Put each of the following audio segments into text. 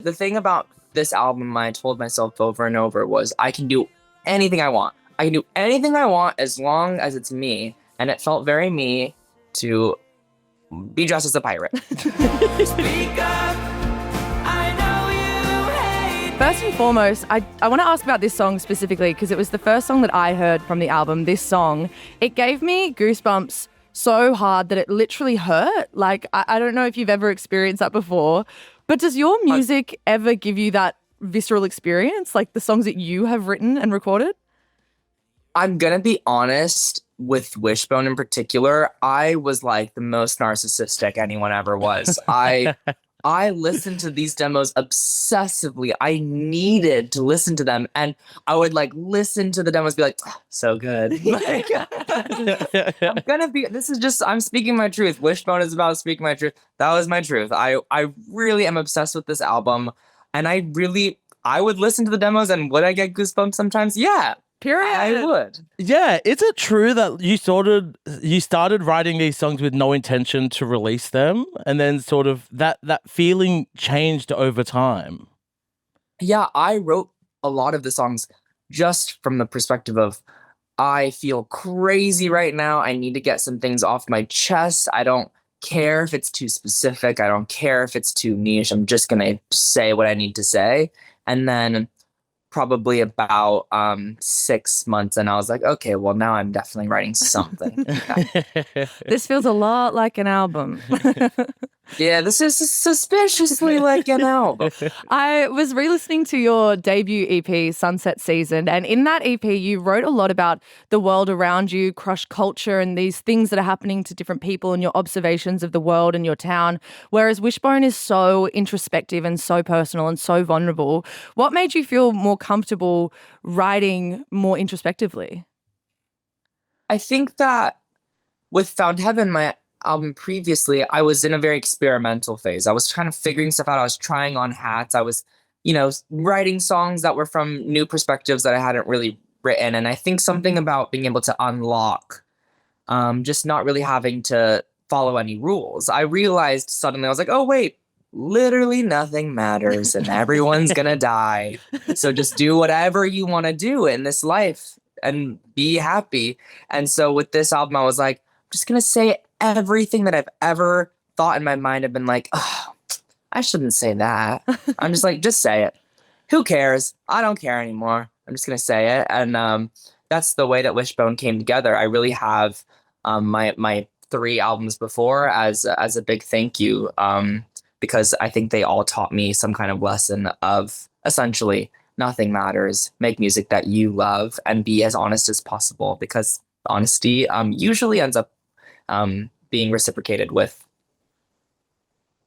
The thing about this album I told myself over and over was I can do anything I want. I can do anything I want as long as it's me. And it felt very me to be dressed as a pirate. Speak up, I know you hate First and foremost, I want to ask about this song specifically because it was the first song that I heard from the album, this song. It gave me goosebumps so hard that it literally hurt. Like, I don't know if you've ever experienced that before, but does your music ever give you that visceral experience, like the songs that you have written and recorded? I'm gonna be honest with Wishbone in particular. I was like the most narcissistic anyone ever was. I listened to these demos obsessively. I needed to listen to them, and I would like listen to the demos, be like, "Ah, so good." Like, I'm speaking my truth. Wishbone is about speaking my truth. That was my truth. I really am obsessed with this album, and I would listen to the demos, and would I get goosebumps sometimes? Yeah. Period. I would. Yeah, is it true that you started writing these songs with no intention to release them, and then sort of that feeling changed over time? Yeah, I wrote a lot of the songs just from the perspective of I feel crazy right now. I need to get some things off my chest. I don't care if it's too specific. I don't care if it's too niche. I'm just gonna say what I need to say. And then probably about 6 months, and I was like, okay, well, now I'm definitely writing something. This feels a lot like an album. Yeah, this is suspiciously like an album. I was re-listening to your debut EP, Sunset Season, and in that EP, you wrote a lot about the world around you, crush culture, and these things that are happening to different people and your observations of the world and your town, whereas Wishbone is so introspective and so personal and so vulnerable. What made you feel more comfortable writing more introspectively? I think that with Found Heaven, my album previously, I was in a very experimental phase. I was kind of figuring stuff out. I was trying on hats. I was, writing songs that were from new perspectives that I hadn't really written. And I think something about being able to unlock, just not really having to follow any rules. I realized suddenly, I was like, oh, wait, literally nothing matters and everyone's gonna die. So just do whatever you want to do in this life and be happy. And so with this album, I was like, I'm just gonna say everything that I've ever thought in my mind. I've been like, oh, I shouldn't say that. I'm just like, just say it. Who cares? I don't care anymore. I'm just gonna say it. And that's the way that Wishbone came together. I really have my 3 albums before as a big thank you, because I think they all taught me some kind of lesson of essentially nothing matters. Make music that you love and be as honest as possible, because honesty usually ends up being reciprocated with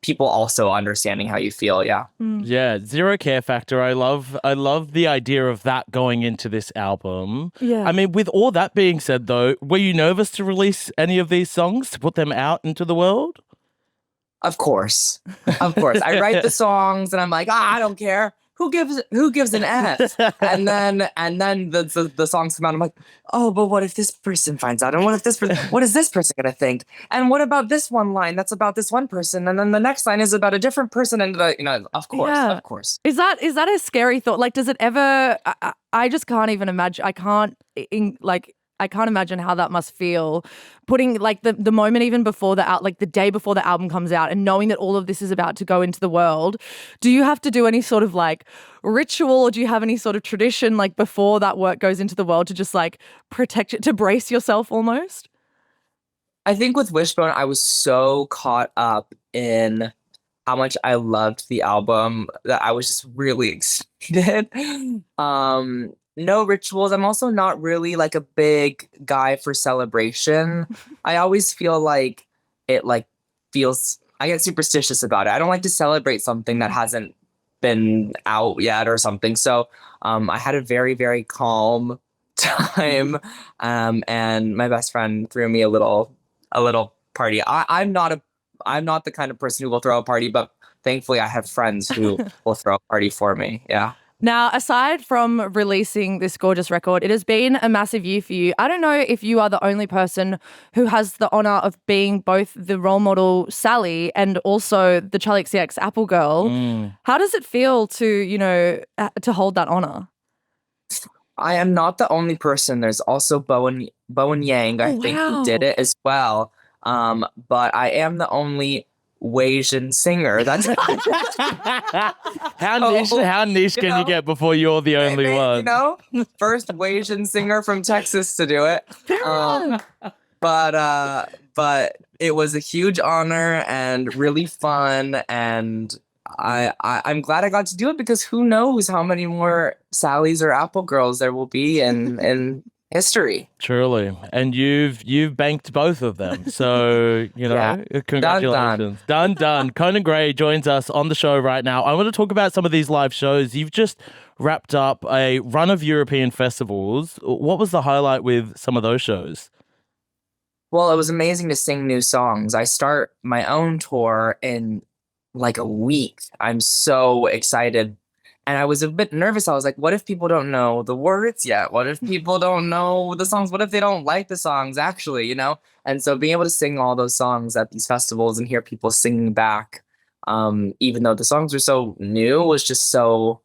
people also understanding how you feel. Yeah. Yeah, zero care factor. I love the idea of that going into this album. Yeah. I mean, with all that being said though, were you nervous to release any of these songs, to put them out into the world? Of course. Of course. I write the songs and I'm like, I don't care. Who gives an F? And then the songs come out. I'm like, oh, but what if this person finds out? And what is this person gonna think? And what about this one line that's about this one person? And then the next line is about a different person. And of course, Yeah. of course. Is that a scary thought? Like, does it ever? I just can't even imagine. I can't imagine how that must feel. Putting like the moment even before the day before the album comes out, and knowing that all of this is about to go into the world. Do you have to do any sort of like ritual, or do you have any sort of tradition like before that work goes into the world to just like protect it, to brace yourself almost? I think with Wishbone, I was so caught up in how much I loved the album that I was just really excited. No rituals. I'm also not really like a big guy for celebration. I always feel like it I get superstitious about it. I don't like to celebrate something that hasn't been out yet or something. So I had a very, very calm time. And my best friend threw me a little party. I'm not the kind of person who will throw a party, but thankfully I have friends who will throw a party for me. Yeah. Now, aside from releasing this gorgeous record, it has been a massive year for you. I don't know if you are the only person who has the honor of being both the role model Sally and also the Charli XCX Apple Girl. How does it feel to, to hold that honor? I am not the only person. There's also Bowen Yang, I think, who did it as well. But I am the only Asian singer. That's how niche can you get before you're the only one? First Asian singer from Texas to do it. But it was a huge honor and really fun, and I'm glad I got to do it because who knows how many more Sallys or Apple Girls there will be in history. Truly. And you've banked both of them. So, congratulations. Done. Conan Gray joins us on the show right now. I want to talk about some of these live shows. You've just wrapped up a run of European festivals. What was the highlight with some of those shows? Well, it was amazing to sing new songs. I start my own tour in like a week. I'm so excited. And I was a bit nervous. I was like, what if people don't know the words yet? What if people don't know the songs? What if they don't like the songs, actually, And so being able to sing all those songs at these festivals and hear people singing back, even though the songs were so new, was just so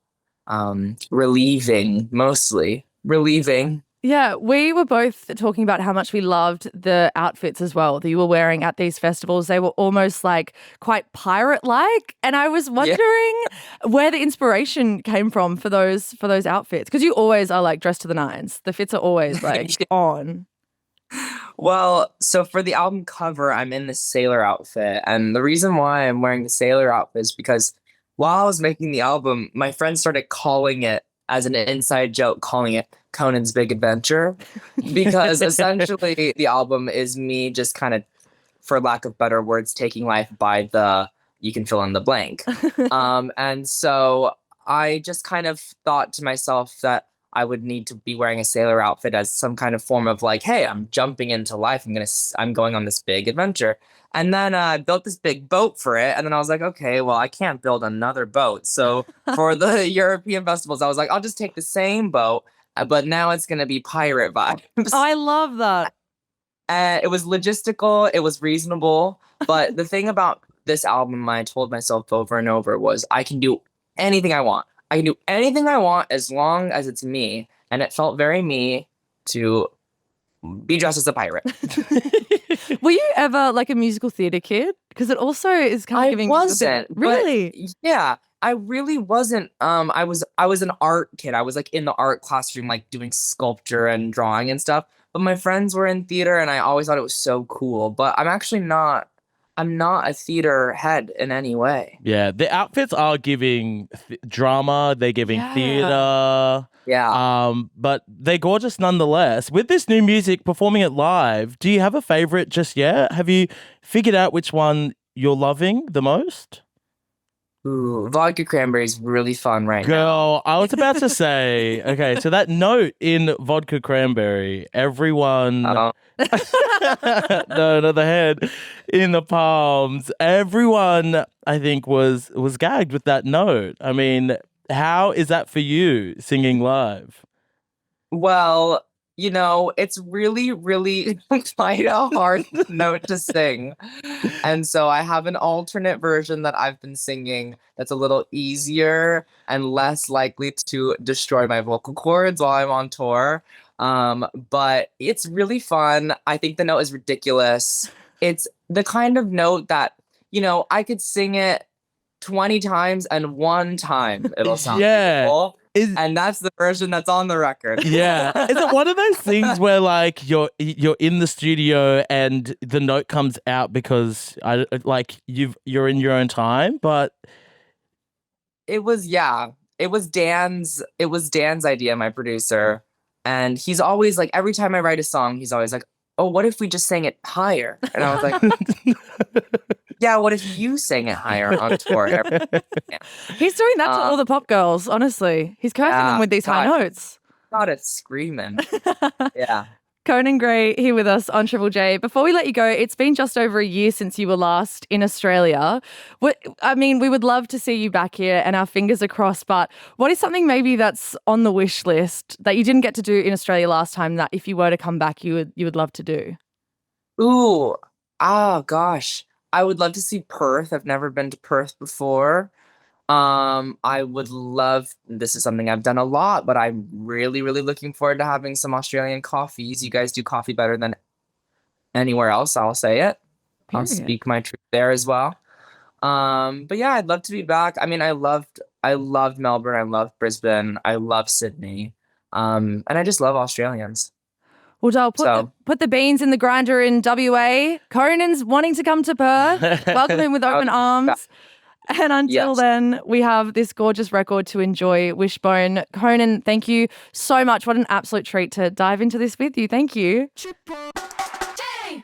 relieving, mostly. Relieving. Yeah, we were both talking about how much we loved the outfits as well that you were wearing at these festivals. They were almost like quite pirate-like, and I was wondering where the inspiration came from for those outfits, because you always are like dressed to the nines. The fits are always like on. Well, so for the album cover, I'm in the sailor outfit, and the reason why I'm wearing the sailor outfit is because while I was making the album, my friends started calling it, as an inside joke, calling it Conan's Big Adventure, because essentially the album is me just kind of, for lack of better words, taking life by the you can fill in the blank. And so I just kind of thought to myself that I would need to be wearing a sailor outfit as some kind of form of like, hey, I'm jumping into life. I'm going on this big adventure. And then I built this big boat for it. And then I was like, okay, well, I can't build another boat. So for the European festivals, I was like, I'll just take the same boat, but now it's going to be pirate vibes. Oh, I love that. It was logistical. It was reasonable. But the thing about this album, I told myself over and over, was I can do anything I want. I can do anything I want as long as it's me. And it felt very me to be dressed as a pirate. Were you ever like a musical theater kid? Because it also is kind of giving. I wasn't. Really? Yeah, I really wasn't. I was an art kid. I was like in the art classroom, like doing sculpture and drawing and stuff. But my friends were in theater, and I always thought it was so cool. But I'm actually not. I'm not a theater head in any way. Yeah, the outfits are giving drama. They're giving theater. Yeah. But they're gorgeous nonetheless. With this new music, performing it live, do you have a favorite just yet? Have you figured out which one you're loving the most? Ooh, Vodka Cranberry is really fun right now. Girl, I was about to say, okay, so that note in Vodka Cranberry, everyone... No, not the head, in the palms. Everyone, I think, was gagged with that note. I mean, how is that for you, singing live? Well, it's really, really quite a hard note to sing. And so I have an alternate version that I've been singing that's a little easier and less likely to destroy my vocal cords while I'm on tour. But it's really fun. I think the note is ridiculous. It's the kind of note that, I could sing it 20 times and one time it'll sound cool. And that's the version that's on the record. Yeah. Is it one of those things where like you're in the studio and the note comes out because you're in your own time, but it was Dan's idea, my producer. And he's always like, every time I write a song, he's always like, oh, what if we just sang it higher? And I was like, yeah, what if you sang it higher on tour? He's doing that to all the pop girls, honestly. He's cursing them with these high notes. God, it's screaming. Yeah. Conan Gray here with us on Triple J. Before we let you go, it's been just over a year since you were last in Australia. We would love to see you back here and our fingers are crossed, but what is something maybe that's on the wish list that you didn't get to do in Australia last time that if you were to come back, you would love to do? Ooh, oh gosh. I would love to see Perth. I've never been to Perth before. I would love, this is something I've done a lot, but I'm really, really looking forward to having some Australian coffees. You guys do coffee better than anywhere else, I'll say it. I'll Period. speak my truth there as well. But yeah, I'd love to be back. I mean, I loved Melbourne, I loved Brisbane, I love Sydney. And I just love Australians. Well, Dale, So- put the beans in the grinder in WA. Conan's wanting to come to Perth. Welcome him with open arms. And until Yes. then, we have this gorgeous record to enjoy, Wishbone. Conan, thank you so much. What an absolute treat to dive into this with you. Thank you. Triple J.